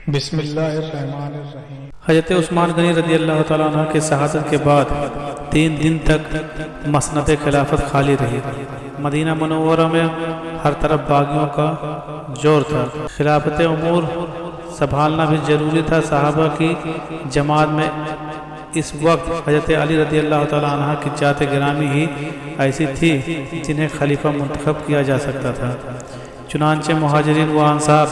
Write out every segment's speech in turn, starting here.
بسم اللہ الرحمن الرحیم۔ حضرت عثمان غنی رضی اللہ تعالیٰ عنہ کے شہادت کے بعد 3 دن تک مسند خلافت خالی رہی۔ مدینہ منورہ میں ہر طرف باغیوں کا زور تھا۔ خلافت امور سنبھالنا بھی ضروری تھا۔ صحابہ کی جماعت میں اس وقت حضرت علی رضی اللہ تعالیٰ عنہ کی ذات گرامی ہی ایسی تھی جنہیں خلیفہ منتخب کیا جا سکتا تھا۔ چنانچہ مہاجرین و انصار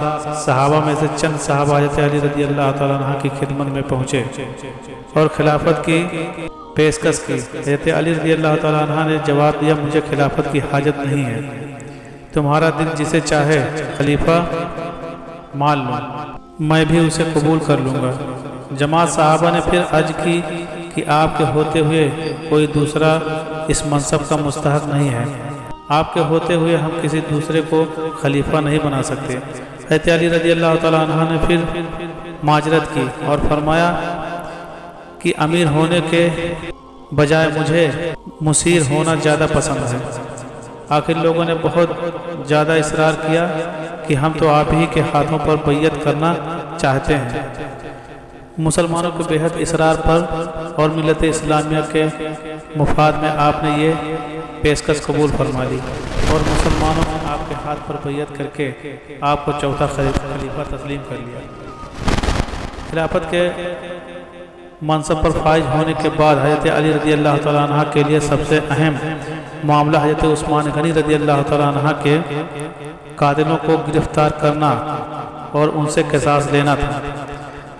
صحابہ میں سے چند صحابہ حضرت علی رضی اللہ تعالیٰ عنہ کی خدمت میں پہنچے اور خلافت کی پیشکش کی۔ حضرت علی رضی اللہ تعالیٰ عنہ نے جواب دیا، مجھے خلافت کی حاجت نہیں ہے، تمہارا دل جسے چاہے خلیفہ مان لو، میں بھی اسے قبول کر لوں گا۔ جماعت صحابہ نے پھر عرض کی کہ آپ کے ہوتے ہوئے کوئی دوسرا اس منصب کا مستحق نہیں ہے، آپ کے ہوتے ہوئے ہم کسی دوسرے کو خلیفہ نہیں بنا سکتے۔ حضرت علی رضی اللہ تعالیٰ عنہ نے پھر معذرت کی اور فرمایا کہ امیر ہونے کے بجائے مجھے مصیر ہونا زیادہ پسند ہے۔ آخر لوگوں نے بہت زیادہ اصرار کیا کہ ہم تو آپ ہی کے ہاتھوں پر بیعت کرنا چاہتے ہیں۔ مسلمانوں کے بے حد اصرار پر اور ملت اسلامیہ کے مفاد میں آپ نے یہ پیشکش قبول فرما لی اور مسلمانوں نے آپ کے ہاتھ پر بیعت کر کے آپ کو چوتھا خلیفہ تسلیم کر لیا۔ خلافت کے منصب پر فائز ہونے کے بعد حضرت علی رضی اللہ تعالیٰ عنہ کے لیے سب سے اہم معاملہ حضرت عثمان غنی رضی اللہ تعالیٰ عنہ کے قاتلوں کو گرفتار کرنا اور ان سے قصاص لینا تھا۔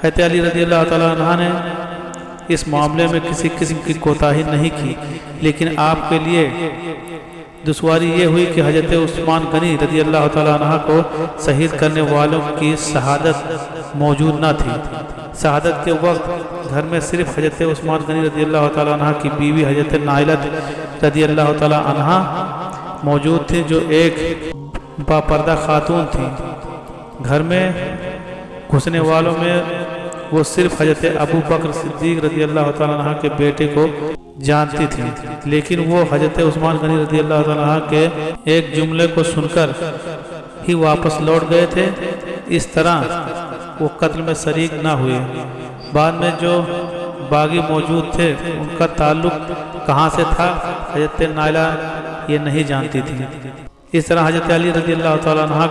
حضرت علی رضی اللہ تعالیٰ عنہ نے اس معاملے میں کسی قسم کی کوتاہی نہیں کی، لیکن آپ کے لیے دشواری یہ ہوئی کہ حضرت عثمان غنی رضی اللہ تعالیٰ عنہ کو شہید کرنے والوں کی شہادت موجود نہ تھی۔ شہادت کے وقت گھر میں صرف حضرت عثمان غنی رضی اللہ تعالیٰ عنہ کی بیوی حضرت نائلہ رضی اللہ تعالیٰ عنہ موجود تھی، جو ایک باپردہ خاتون تھی۔ گھر میں گھسنے والوں میں وہ صرف حضرت ابو بکر صدیق رضی اللہ تعالیٰ عنہ کے بیٹے کو جانتی تھی، لیکن وہ حضرت عثمان غنی رضی اللہ تعالیٰ عنہ کے ایک جملے کو سن کر ہی واپس لوٹ گئے تھے۔ اس طرح وہ قتل میں شریک نہ ہوئے۔ بعد میں جو باغی موجود تھے ان کا تعلق کہاں سے تھا حضرت نائلہ یہ نہیں جانتی تھی۔ اس طرح حضرت علی رضی اللہ تعالیٰ عنہ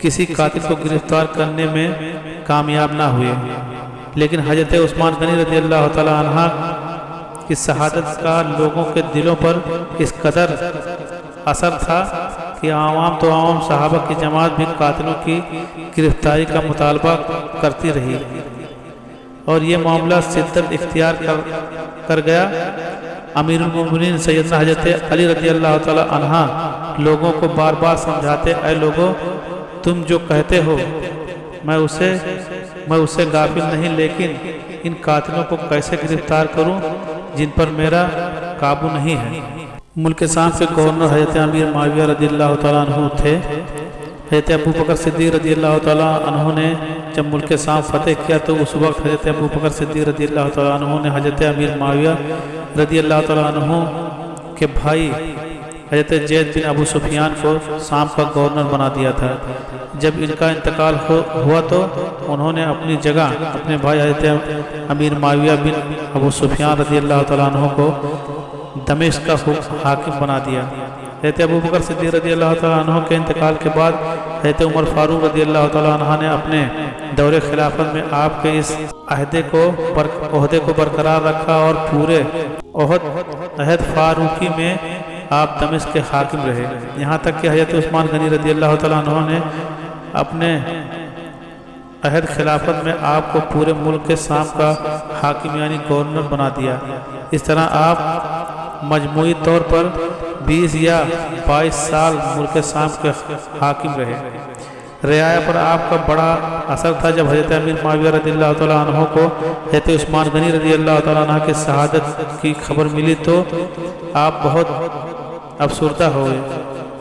کسی قاتل کو گرفتار کرنے میں کامیاب نہ ہوئے، لیکن حضرت عثمان غنی رضی اللہ تعالیٰ عنہ کی شہادت کا لوگوں کے دلوں پر اس قدر اثر تھا کہ عوام تو عوام صحابہ کی جماعت بھی قاتلوں کی گرفتاری کا مطالبہ کرتی رہی اور یہ معاملہ شدت اختیار کر گیا۔ امیر المومنین سیدنا حضرت علی رضی اللہ تعالیٰ عنہ لوگوں کو بار بار سمجھاتے، اے لوگوں، تم جو کہتے ہو میں اسے غافل نہیں، لیکن ان قاتلوں کو کیسے گرفتار کروں جن پر میرا قابو نہیں ہے۔ ملک شام کے گورنر حضرت امیر معاویہ رضی اللہ تعالیٰ عنہ تھے۔ حضرت ابو بکر صدیق رضی اللہ تعالیٰ عنہ نے جب ملک شام فتح کیا تو اس وقت حضرت ابو بکر صدیق رضی اللہ تعالیٰ عنہ نے حضرت امیر معاویہ رضی اللہ تعالیٰ عنہ کے بھائی حضرت زید بن ابو سفیان کو شام کا گورنر بنا دیا تھا۔ جب ان کا انتقال ہوا تو انہوں نے اپنی جگہ اپنے بھائی حضرت امیر معاویہ بن ابو سفیان رضی اللہ تعالیٰ عنہ کو دمشق کا حاکم بنا دیا۔ حضرت ابو بکر صدیق رضی اللہ تعالیٰ عنہ کے انتقال کے بعد حضرت عمر فاروق رضی اللہ تعالیٰ عنہ نے اپنے دور خلافت میں آپ کے اس عہدے کو برقرار رکھا اور پورے عہد فاروقی میں آپ دمشق کے حاکم رہے، یہاں تک کہ حضرت عثمان غنی رضی اللہ تعالیٰ عنہ نے اپنے عہد خلافت میں آپ کو پورے ملک کے شام کا حاکم یعنی گورنر بنا دیا۔ اس طرح آپ مجموعی طور پر 20 یا 22 سال ملک شام کے حاکم رہے۔ رعایا پر آپ کا بڑا اثر تھا۔ جب حضرت امیر معاویہ رضی اللہ تعالیٰ عنہ کو حضرت عثمان غنی رضی اللہ تعالیٰ عنہ کی شہادت کی خبر ملی تو آپ بہت افسردہ ہوئے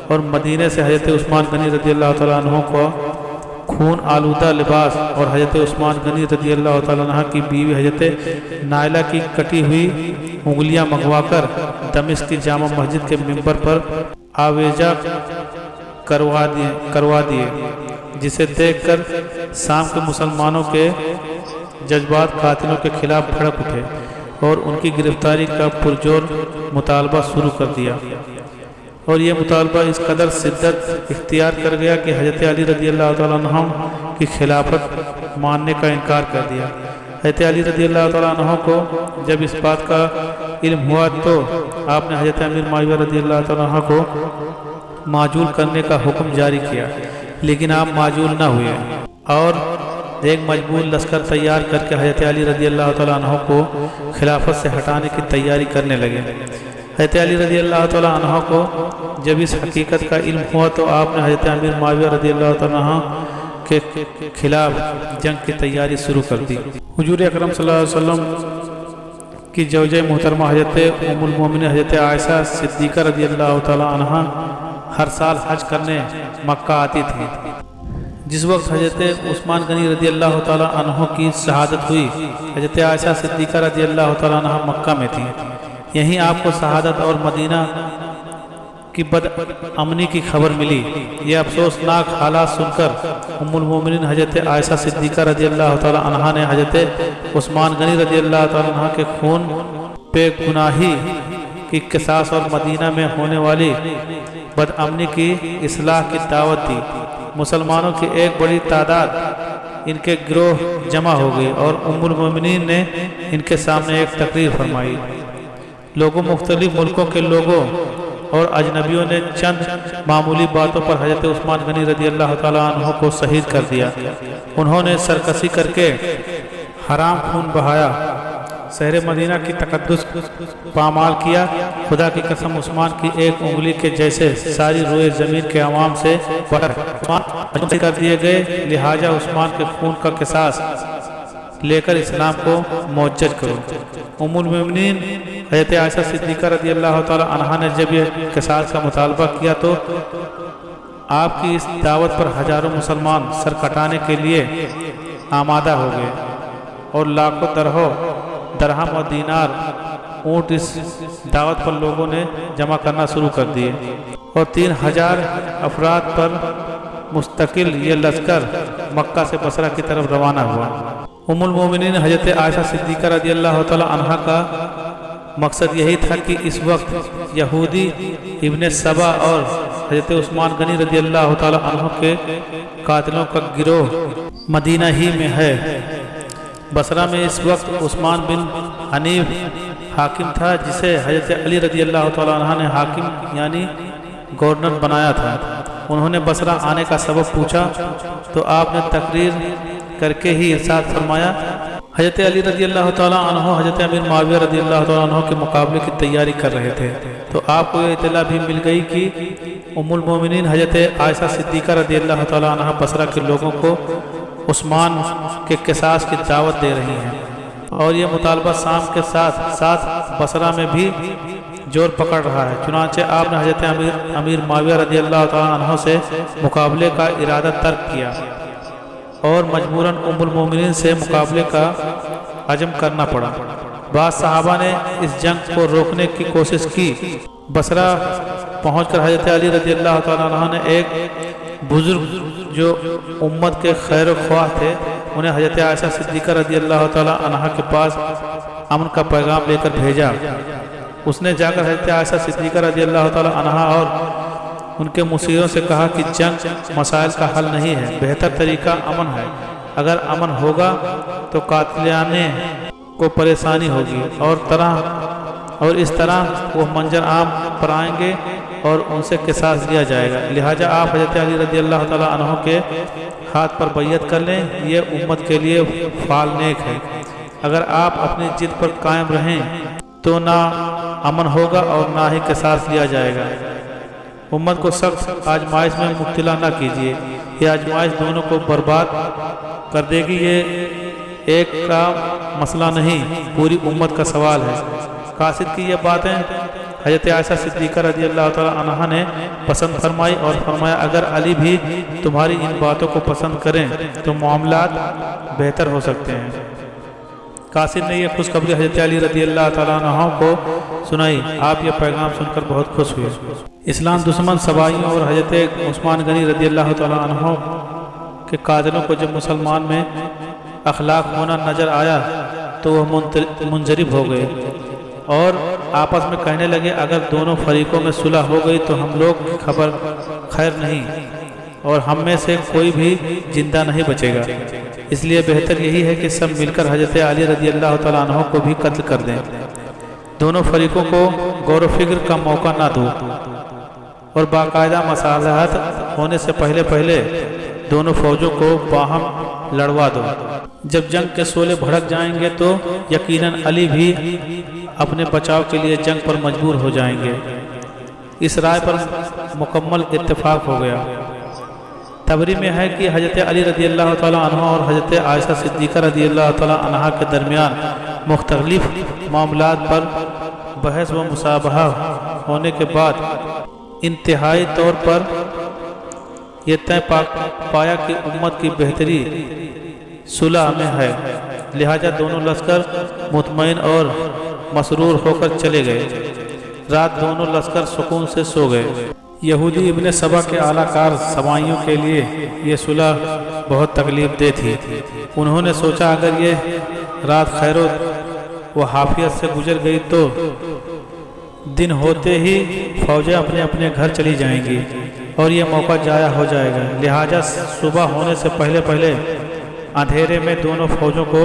اور مدینے سے حضرت عثمان غنی رضی اللہ تعالیٰ عنہ کو خون آلودہ لباس اور حضرت عثمان غنی رضی اللہ تعالیٰ عنہ کی بیوی حضرت نائلہ کی کٹی ہوئی انگلیاں منگوا کر دمشق کی جامع مسجد کے منبر پر آویزہ کروا دیے جسے دیکھ کر شام کے مسلمانوں کے جذبات قاتلوں کے خلاف بھڑک اٹھے اور ان کی گرفتاری کا پرجور مطالبہ شروع کر دیا، اور یہ مطالبہ اس قدر شدت اختیار کر گیا کہ حضرت علی رضی اللہ تعالیٰ عنہ کی خلافت ماننے کا انکار کر دیا۔ حضرت علی رضی اللہ تعالیٰ عنہ کو جب اس بات کا علم ہوا تو آپ نے حضرت امیر معاویہ رضی اللہ تعالیٰ عنہ کو معزول کرنے کا حکم جاری کیا، لیکن آپ معزول نہ ہوئے اور ایک مجبور لشکر تیار کر کے حضرت علی رضی اللہ تعالیٰ عنہ کو خلافت سے ہٹانے کی تیاری کرنے لگے۔ حضرت علی رضی اللہ تعالیٰ عنہ کو جب اس حقیقت کا علم ہوا تو آپ نے حضرت امیر معاویہ رضی اللہ تعالیٰ عنہ کے خلاف جنگ کی تیاری شروع کر دی۔ حضور اکرم صلی اللہ علیہ وسلم کی زوجہ محترمہ حضرت ام المومنین حضرت عائشہ صدیقہ رضی اللہ تعالیٰ عنہ ہر سال حج کرنے مکہ آتی تھی۔ جس وقت حضرت عثمان غنی رضی اللہ تعالیٰ عنہ کی شہادت ہوئی، حضرت عائشہ صدیقہ رضی اللہ تعالیٰ عنہ مکہ میں تھی۔ یہیں آپ کو شہادت اور مدینہ کی بد امنی کی خبر ملی۔ یہ افسوسناک حالات سن کر ام المومنین حضرت عائشہ صدیقہ رضی اللہ تعالیٰ عنہ نے حضرت عثمان غنی رضی اللہ تعالیٰ عنہ کے خون بے گناہی کی قصاص اور مدینہ میں ہونے والی بد امنی کی اصلاح کی دعوت دی۔ مسلمانوں کی ایک بڑی تعداد ان کے گروہ جمع ہو گئی اور ام المومنین نے ان کے سامنے ایک تقریر فرمائی۔ لوگوں مختلف ملکوں کے لوگوں اور اجنبیوں نے چند معمولی باتوں پر حضرت عثمان غنی رضی اللہ تعالیٰ عنہ کو شہید کر دیا۔ انہوں نے سرکشی کر کے حرام خون بہایا، شہر مدینہ کی تقدس پامال کیا۔ خدا کی قسم عثمان کی ایک انگلی کے جیسے ساری روئے زمین کے عوام سے عثمان کر دیے گئے، لہٰذا عثمان کے خون کا قصاص لے کر اسلام کو معجز کرو۔ ام المومنین حضرت عائشہ صدیقہ رضی اللہ تعالی عنہا نے جب یہ قصاص کا مطالبہ کیا تو آپ کی اس دعوت پر ہزاروں مسلمان سر کٹانے کے لیے آمادہ ہو گئے اور لاکھوں درہم اور دینار اونٹ اس دعوت پر لوگوں نے جمع کرنا شروع کر دیے اور 3000 افراد پر مستقل یہ لشکر مکہ سے بصرہ کی طرف روانہ ہوا۔ ام المومنین حضرت عائشہ صدیقہ رضی اللہ تعالی عنہا کا مقصد یہی تھا کہ اس وقت یہودی ابن سبا اور حضرت عثمان غنی رضی اللہ تعالی عنہ کے قاتلوں کا گروہ مدینہ ہی میں ہے۔ بصرہ میں اس وقت عثمان بن حنیف حاکم تھا، جسے حضرت علی رضی اللہ تعالی عنہ نے حاکم یعنی گورنر بنایا تھا۔ انہوں نے بصرہ آنے کا سبب پوچھا تو آپ نے تقریر کر کے ہی ارشاد فرمایا، حضرت علی رضی اللہ تعالیٰ عنہ حضرت امیر معاویہ رضی اللہ تعالیٰ عنہ کے مقابلے کی تیاری کر رہے تھے، تو آپ کو یہ اطلاع بھی مل گئی کہ ام المومنین حضرت عائشہ صدیقہ رضی اللہ تعالیٰ عنہ بصرہ کے لوگوں کو عثمان کے قصاص کی دعوت دے رہی ہیں، اور یہ مطالبہ شام کے ساتھ ساتھ بصرہ میں بھی جور پکڑ رہا ہے۔ چنانچہ آپ نے حضرت امیر معاویہ رضی اللہ تعالیٰ عنہ سے مقابلے کا ارادہ ترک کیا اور مجبوراً ام المومنین سے مقابلے کا عزم کرنا پڑا۔ بعض صحابہ نے اس جنگ کو روکنے کی کوشش کی۔ بصرہ پہنچ کر حضرت علی رضی اللہ تعالیٰ عنہ نے ایک بزرگ جو امت کے خیر و خواہ تھے انہیں حضرت عائشہ صدیقہ رضی اللہ تعالیٰ عنہ کے پاس امن کا پیغام لے کر بھیجا۔ اس نے جا کر حضرت عائشہ صدیقہ رضی اللہ تعالیٰ عنہ اور ان کے مشیروں سے کہا کہ جنگ مسائل کا حل نہیں ہے، بہتر طریقہ امن ہے۔ اگر امن ہوگا تو قاتلانے کو پریشانی ہوگی اور اس طرح وہ منظر عام پر آئیں گے اور ان سے قصاص لیا جائے گا، لہٰذا آپ حضرت علی رضی اللہ تعالیٰ عنہ کے ہاتھ پر بیعت کر لیں، یہ امت کے لیے فعال نیک ہے۔ اگر آپ اپنی ضد پر قائم رہیں تو نہ امن ہوگا اور نہ ہی قصاص لیا جائے گا۔ امت کو سخت آزمائش میں مبتلا نہ کیجیے، یہ آزمائش دونوں کو برباد کر دے گی۔ یہ ایک کا مسئلہ نہیں، پوری امت کا سوال ہے۔ قاصد کی یہ باتیں حضرت عائشہ صدیقہ رضی اللہ تعالی عنہ نے پسند فرمائی اور فرمایا اگر علی بھی تمہاری ان باتوں کو پسند کریں تو معاملات بہتر ہو سکتے ہیں۔ قاصد نے یہ خوشخبری حضرت علی رضی اللہ تعالیٰ عنہ کو سنائی۔ آپ یہ پیغام سن کر بہت خوش ہوئے۔ اسلام دشمن سبائیوں اور حضرت عثمان غنی رضی اللہ تعالیٰ عنہ کے قاتلوں کو جب مسلمان میں اخلاق ہونا نظر آیا تو وہ منجرب ہو گئے اور آپس میں کہنے لگے اگر دونوں فریقوں میں صلح ہو گئی تو ہم لوگ کی خبر خیر نہیں اور ہم میں سے کوئی بھی زندہ نہیں بچے گا، اس لیے بہتر یہی ہے کہ سب مل کر حضرت علی رضی اللہ تعالیٰ عنہ کو بھی قتل کر دیں، دونوں فریقوں کو غور و فکر کا موقع نہ دو اور باقاعدہ مصالحت ہونے سے پہلے دونوں فوجوں کو باہم لڑوا دو۔ جب جنگ کے شعلے بھڑک جائیں گے تو یقیناً علی بھی اپنے بچاؤ کے لیے جنگ پر مجبور ہو جائیں گے۔ اس رائے پر مکمل اتفاق ہو گیا۔ تبری میں ہے کہ حضرت علی رضی اللہ تعالیٰ عنہ اور حضرت عائشہ صدیقہ رضی اللہ تعالیٰ عنہ کے درمیان مختلف معاملات پر بحث و مصابحہ ہونے کے بعد انتہائی طور پر یہ طے پایا کہ امت کی بہتری صلح میں ہے، لہذا دونوں لشکر مطمئن اور مسرور ہو کر چلے گئے۔ رات دونوں لشکر سکون سے سو گئے۔ یہودی ابن سبا کے اعلیٰ کار سبائیوں کے لیے یہ صلح بہت تکلیف دہ تھی۔ انہوں نے سوچا اگر یہ رات خیر و عافیت سے گزر گئی تو دن ہوتے ہی فوجیں اپنے اپنے گھر چلی جائیں گی اور یہ موقع ضائع ہو جائے گا، لہذا صبح ہونے سے پہلے اندھیرے میں دونوں فوجوں کو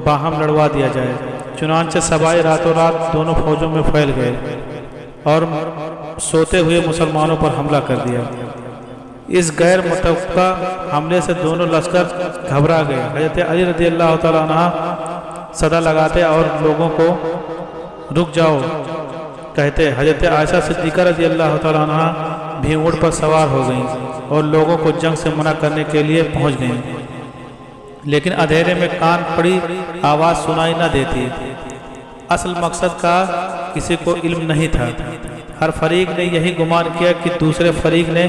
باہم لڑوا دیا جائے۔ چنانچہ سبائی راتوں رات دونوں فوجوں میں پھیل گئے اور سوتے ہوئے مسلمانوں پر حملہ کر دیا۔ اس غیر متوقع حملے سے دونوں لشکر گھبرا گئے۔ حضرت علی رضی اللہ تعالیٰ عنہ صدا لگاتے اور لوگوں کو رک جاؤ کہتے۔ حضرت عائشہ صدیقہ رضی اللہ تعالیٰ عنہ بھی اونٹ پر سوار ہو گئیں اور لوگوں کو جنگ سے منع کرنے کے لیے پہنچ گئیں، لیکن اندھیرے میں کان پڑی آواز سنائی نہ دیتی۔ اصل مقصد کا کسی کو علم نہیں تھا۔ ہر فریق نے یہی گمان کیا کہ دوسرے فریق نے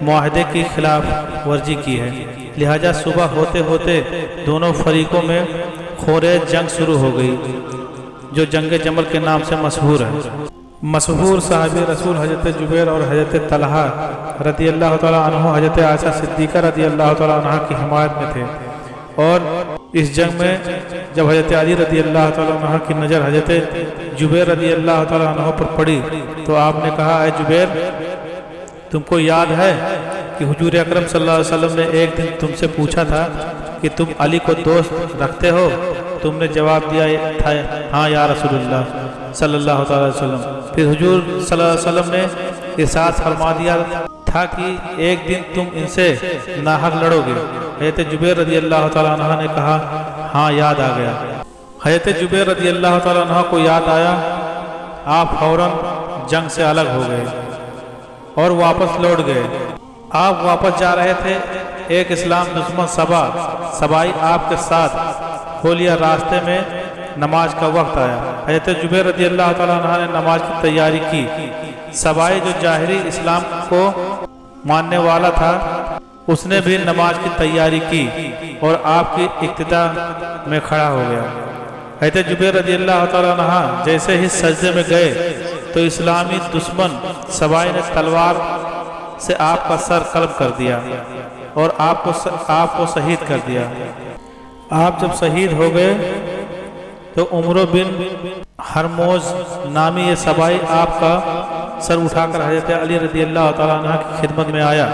معاہدے کی خلاف ورزی کی ہے، لہذا صبح ہوتے ہوتے دونوں فریقوں میں خورے جنگ شروع ہو گئی جو جنگ جمل کے نام سے مشہور ہے۔ مشہور صحابی رسول حضرت جبیر اور حضرت طلحہ رضی اللہ تعالیٰ عنہ حضرت عائشہ صدیقہ رضی اللہ تعالیٰ عنہ کی حمایت میں تھے، اور اس جنگ میں جب حضرت علی رضی اللہ تعالیٰ عنہ کی نظر حضرت جبیر رضی اللہ تعالیٰ عنہ پر پڑی تو آپ نے کہا اے جبیر، تم کو یاد ہے کہ حضور اکرم صلی اللہ علیہ وسلم نے ایک دن تم سے پوچھا تھا کہ تم علی کو دوست رکھتے ہو؟ تم نے جواب دیا تھا ہاں یا رسول اللہ صلی اللہ علیہ وسلم۔ پھر حضور صلی اللہ علیہ وسلم نے ارشاد فرما دیا تھا کہ ایک دن تم ان سے ناحق لڑو گے۔ حضرت جبیر رضی اللہ تعالیٰ عنہ نے کہا ہاں یاد آ گیا۔ حضرت جبیر رضی اللہ تعالیٰ عنہ کو یاد آیا، آپ فوراً جنگ سے الگ ہو گئے اور واپس لوٹ گئے۔ آپ واپس جا رہے تھے، ایک اسلام دشمن سبائی آپ کے ساتھ ہو لیا۔ راستے میں نماز کا وقت آیا۔ حضرت جبیر رضی اللہ تعالیٰ عنہ نے نماز کی تیاری کی۔ سبائی جو ظاہری اسلام کو ماننے والا تھا اس نے بھی نماز کی تیاری کی اور آپ کی اقتدا میں کھڑا ہو گیا۔ حضرت جبیر رضی اللہ تعالیٰ عنہ جیسے ہی سجدے میں گئے تو اسلامی دشمن سبائی نے تلوار سے آپ کا سر قلم کر دیا اور آپ کو شہید کر دیا۔ آپ جب شہید ہو گئے تو عمرو بن ہرموز نامی یہ سبائی آپ کا سر اٹھا کر حضرت علی رضی اللہ تعالیٰ عنہ کی خدمت میں آیا۔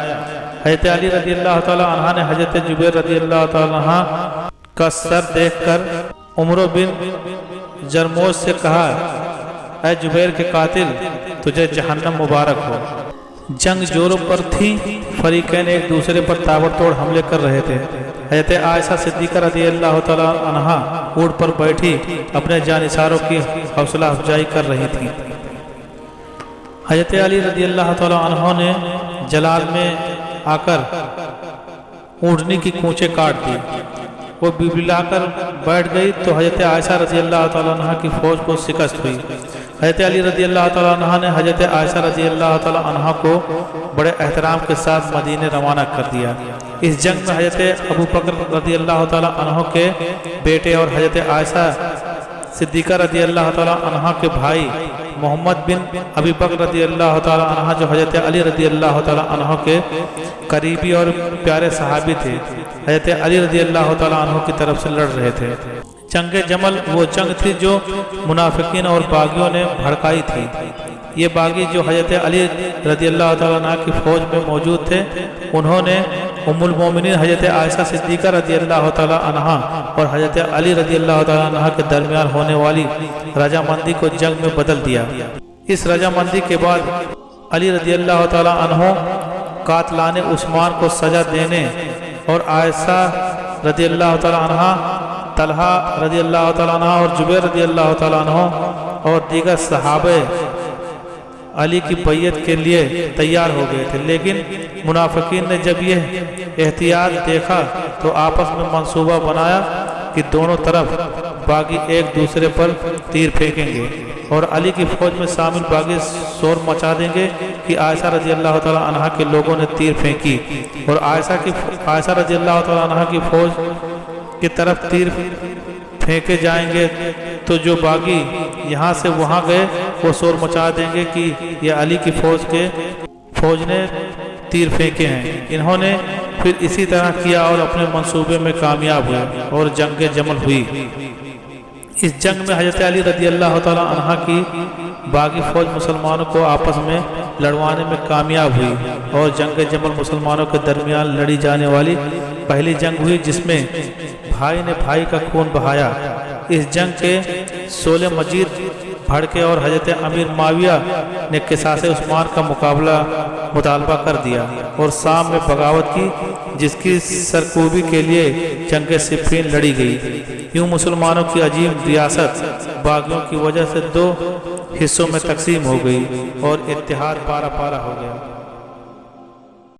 حضرت علی رضی اللہ تعالیٰ عنہ نے حضرت جبیر رضی اللہ تعالیٰ عنہ کا سر دیکھ کر عمرو بن جرموز سے کہا اے جبیر کے قاتل، تجھے جہنم مبارک ہو۔ جنگ جوروں پر تھی، فریقین ایک دوسرے پر تابڑ توڑ حملے کر رہے تھے۔ حضرت عائشہ صدیقہ رضی اللہ تعالیٰ عنہ اونٹ پر بیٹھی اپنے جانثاروں کی حوصلہ افزائی کر رہی تھی۔ حضرت علی رضی اللہ تعالیٰ عنہ نے جلال میں آ کر اونٹنی کی کونچیں کاٹ دی۔ وہ بلبلا کر بیٹھ گئی تو حضرت عائشہ رضی اللہ تعالیٰ عنہ کی فوج کو شکست ہوئی۔ حضرت علی رضی اللہ تعالیٰ عنہ نے حضرت عائشہ رضی اللہ تعالیٰ عنہ کو بڑے احترام کے ساتھ مدینے روانہ کر دیا۔ اس جنگ میں حضرت ابو بکر رضی اللہ تعالیٰ عنہ کے بیٹے اور حضرت عائشہ صدیقہ رضی اللہ تعالیٰ عنہ کے بھائی محمد بن ابی بکر رضی اللہ تعالیٰ عنہ جو حضرت علی رضی اللہ تعالیٰ عنہ کے قریبی اور پیارے صحابی تھے، حضرت علی رضی اللہ تعالیٰ عنہ کی طرف سے لڑ رہے تھے۔ جنگ جمل وہ جنگ تھی جو منافقین اور باغیوں نے بھڑکائی تھی۔ یہ باغی جو حضرت علی رضی اللہ تعالیٰ عنہ کی فوج میں موجود تھے، انہوں نے ام المومنین حضرت عائشہ صدیقہ رضی اللہ تعالیٰ عنہ اور حضرت علی رضی اللہ تعالیٰ عنہ کے درمیان ہونے والی رضامندی کو جنگ میں بدل دیا۔ اس رضامندی کے بعد علی رضی اللہ تعالیٰ عنہ قاتلان عثمان کو سزا دینے اور عائشہ رضی اللہ تعالیٰ عنہ، طلحہ رضی اللہ تعالیٰ عنہ اور جبیر رضی اللہ تعالیٰ عنہ اور دیگر صحابہ علی کی بیعت کے لیے تیار ہو گئے تھے، لیکن منافقین نے جب یہ احتیاط دیکھا تو آپس میں منصوبہ بنایا کہ دونوں طرف باغی ایک دوسرے پر تیر پھینکیں گے اور علی کی فوج میں شامل باغی شور مچا دیں گے کہ عائشہ رضی اللہ تعالیٰ عنہ کے لوگوں نے تیر پھینکی، اور عائشہ رضی اللہ تعالیٰ عنہ کی فوج کی طرف تیر پھینکے جائیں گے تو جو باغی یہاں سے وہاں گئے وہ شور مچا دیں گے کہ یہ علی کی فوج نے تیر پھینکے ہیں۔ انہوں نے پھر اسی طرح کیا اور اپنے منصوبے میں کامیاب ہوئے اور جنگ جمل ہوئی۔ اس جنگ میں حضرت علی رضی اللہ تعالیٰ عنہ کی باغی فوج مسلمانوں کو آپس میں لڑوانے میں کامیاب ہوئی اور جنگ جمل مسلمانوں کے درمیان لڑی جانے والی پہلی جنگ ہوئی جس میں بھائی نے بھائی کا خون بہایا۔ اس جنگ کے شعلے مجید بھڑکے اور حضرت امیر معاویہ نے قصاص عثمان کا مطالبہ کر دیا اور شام میں بغاوت کی، جس کی سرکوبی کے لیے جنگ صفین لڑی گئی۔ یوں مسلمانوں کی عظیم ریاست باغیوں کی وجہ سے دو حصوں میں تقسیم ہو گئی اور اتحاد پارا پارا ہو گیا۔